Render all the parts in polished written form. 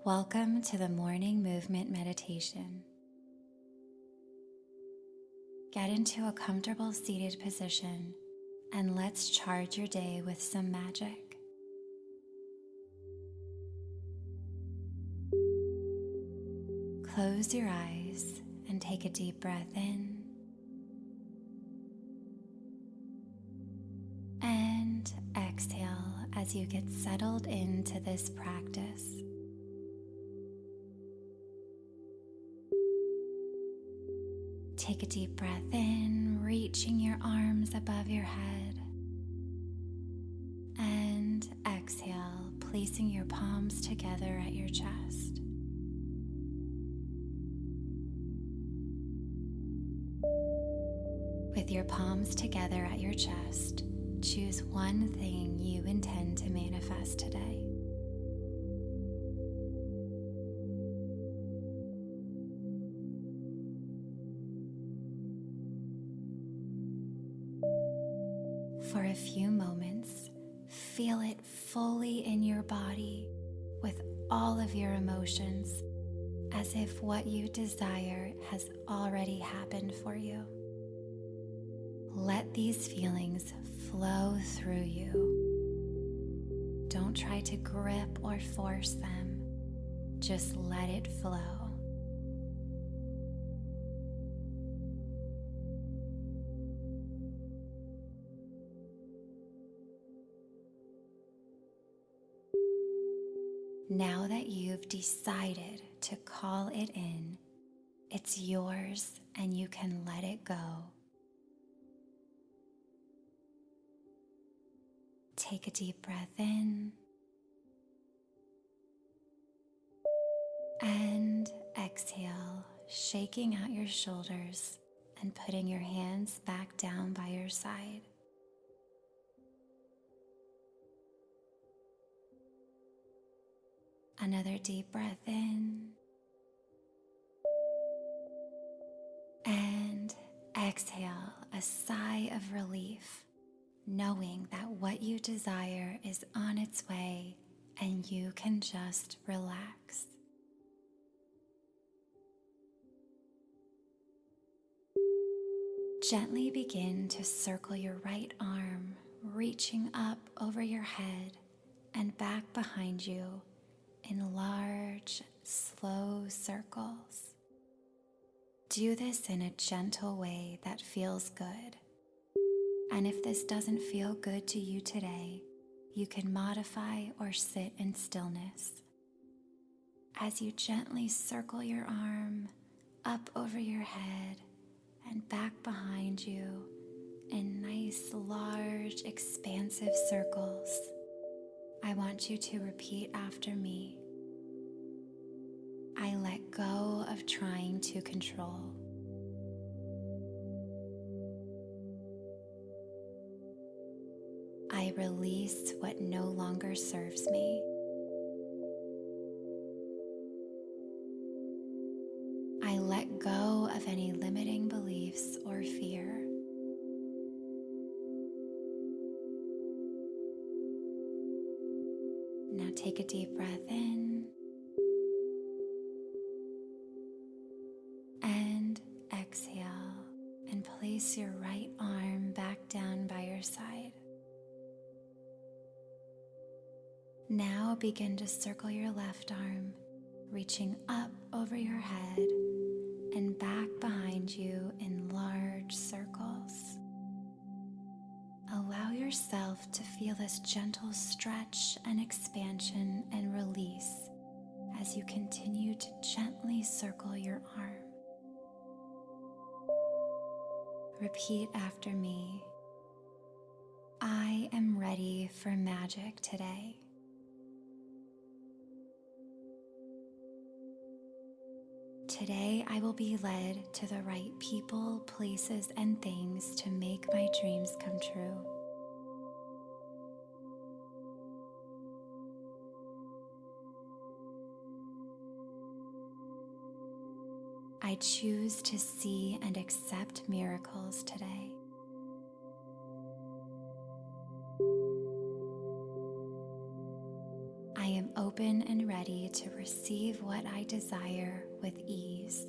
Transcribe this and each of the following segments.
Welcome to the morning movement meditation. Get into a comfortable seated position and let's charge your day with some magic. Close your eyes and take a deep breath in and exhale as you get settled into this practice. Take a deep breath in, reaching your arms above your head. And exhale, placing your palms together at your chest. With your palms together at your chest, choose one thing you intend to manifest today. For a few moments, feel it fully in your body with all of your emotions, as if what you desire has already happened for you. Let these feelings flow through you. Don't try to grip or force them. Just let it flow. Now that you've decided to call it in, it's yours and you can let it go. Take a deep breath in and exhale, shaking out your shoulders and putting your hands back down by your side. Another deep breath in and exhale, a sigh of relief, knowing that what you desire is on its way and you can just relax. Gently begin to circle your right arm, reaching up over your head and back behind you in large, slow circles. Do this in a gentle way that feels good. And if this doesn't feel good to you today, you can modify or sit in stillness. As you gently circle your arm up over your head and back behind you in nice, large, expansive circles, I want you to repeat after me. I let go of trying to control. I release what no longer serves me. I let go of any limiting beliefs or fear. Now take a deep breath in and exhale and place your right arm back down by your side. Now begin to circle your left arm, reaching up over your head and back behind you in large circles. Allow yourself to feel this gentle stretch and expansion and release as you continue to gently circle your arm. Repeat after me. I am ready for magic today. Today I will be led to the right people, places, and things to make my dreams come true. I choose to see and accept miracles today. I am open and ready to receive what I desire with ease.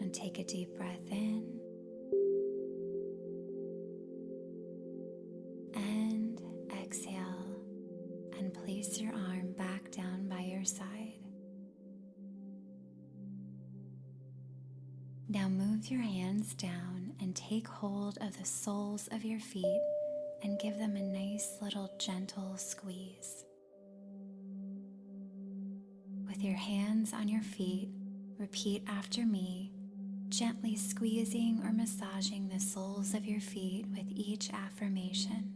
And take a deep breath in and exhale, and place your arm back down by your side. Now move your hands down and take hold of the soles of your feet and give them a nice little gentle squeeze. With your hands on your feet, repeat after me, gently squeezing or massaging the soles of your feet with each affirmation.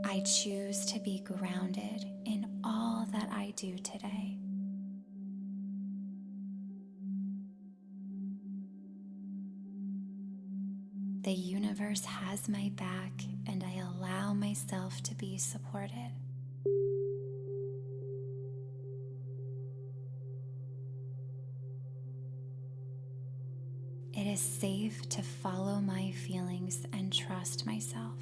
I choose to be grounded in all that I do today. The universe has my back, and I allow myself to be supported. It is safe to follow my feelings and trust myself.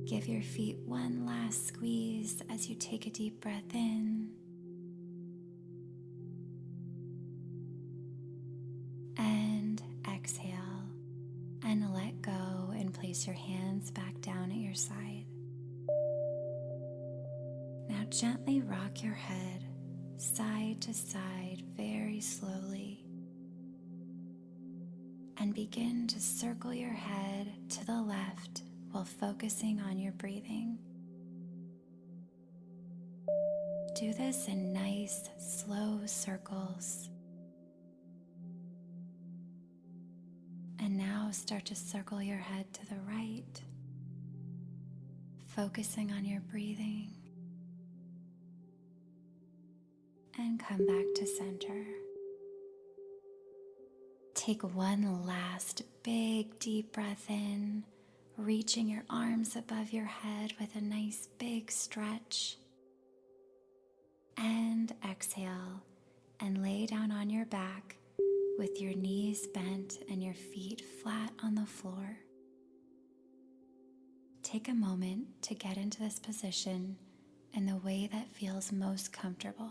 Give your feet one last squeeze as you take a deep breath in and exhale, and let go and place your hands back down at your side. Now gently rock your head side to side very slowly, and begin to circle your head to the left while focusing on your breathing. Do this in nice, slow circles. And now start to circle your head to the right, focusing on your breathing. And come back to center. Take one last big deep breath in, reaching your arms above your head with a nice big stretch. And exhale and lay down on your back with your knees bent and your feet flat on the floor. Take a moment to get into this position in the way that feels most comfortable.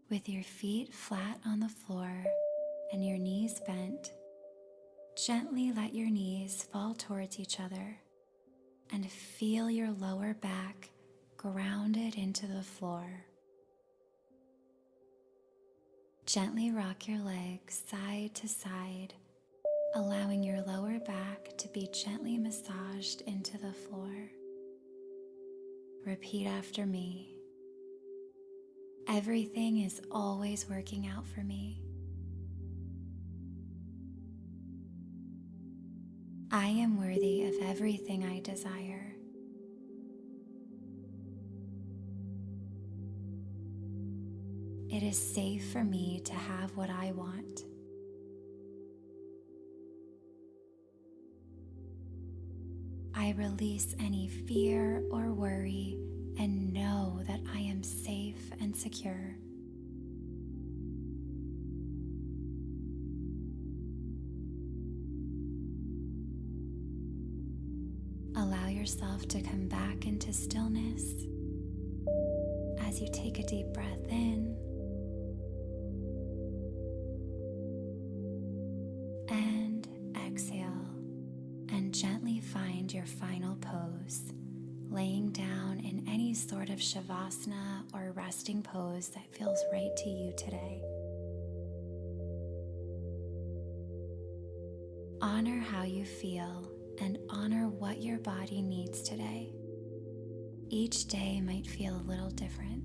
With your feet flat on the floor and your knees bent, gently let your knees fall towards each other and feel your lower back grounded into the floor. Gently rock your legs side to side, allowing your lower back to be gently massaged into the floor. Repeat after me. Everything is always working out for me. I am worthy of everything I desire. It is safe for me to have what I want. I release any fear or worry and know that I am safe and secure. Allow yourself to come back into stillness as you take a deep breath in and exhale, and gently find your final pose, laying down in any sort of shavasana or resting pose that feels right to you today. Honor how you feel and honor what your body needs today. Each day might feel a little different.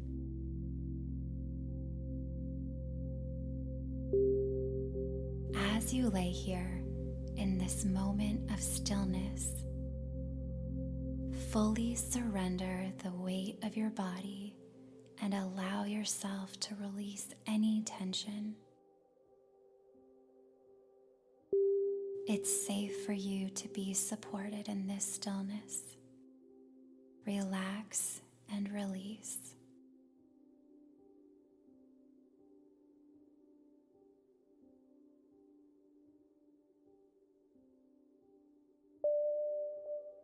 As you lay here in this moment of stillness, fully surrender the weight of your body and allow yourself to release any tension. It's safe for you to be supported in this stillness. relax and release.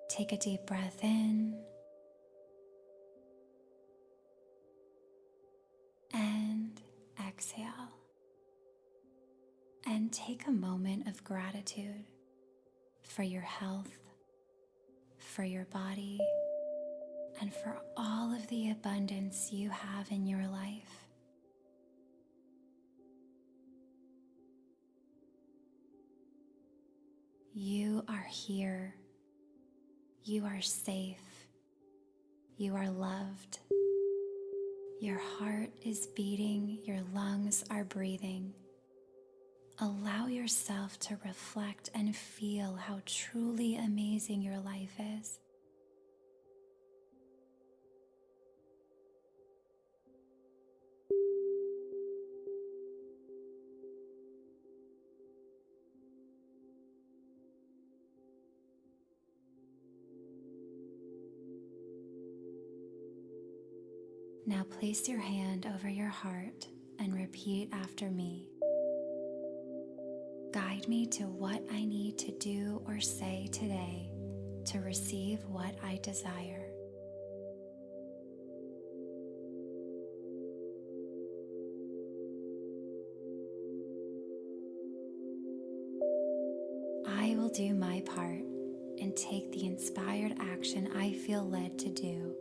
Take a deep breath in and exhale. And take a moment of gratitude for your health, for your body, and for all of the abundance you have in your life. You are here. You are safe. You are loved. Your heart is beating. Your lungs are breathing. Allow yourself to reflect and feel how truly amazing your life is. Now place your hand over your heart and repeat after me. Guide me to what I need to do or say today to receive what I desire. I will do my part and take the inspired action I feel led to do.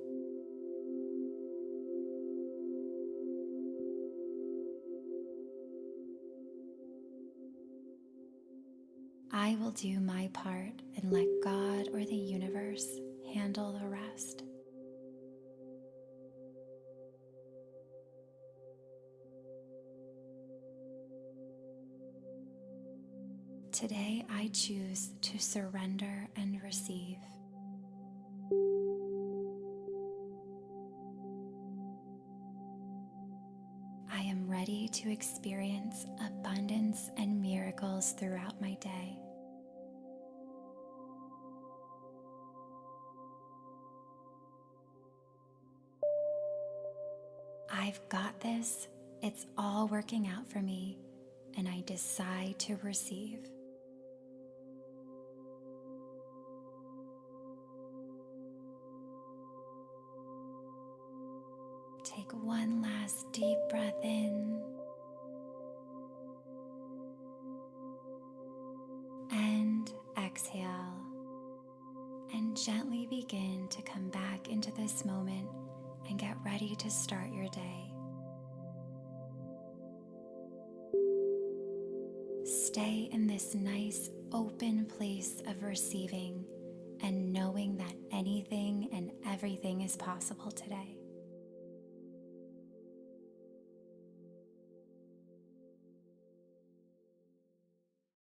I will do my part and let God or the universe handle the rest. Today I choose to surrender and receive. I am ready to experience abundance and miracles throughout my day. I've got this. It's all working out for me, and I decide to receive. Take one last deep breath in and exhale, and gently begin to come back into this moment and get ready to start your day. Stay in this nice open place of receiving and knowing that anything and everything is possible today.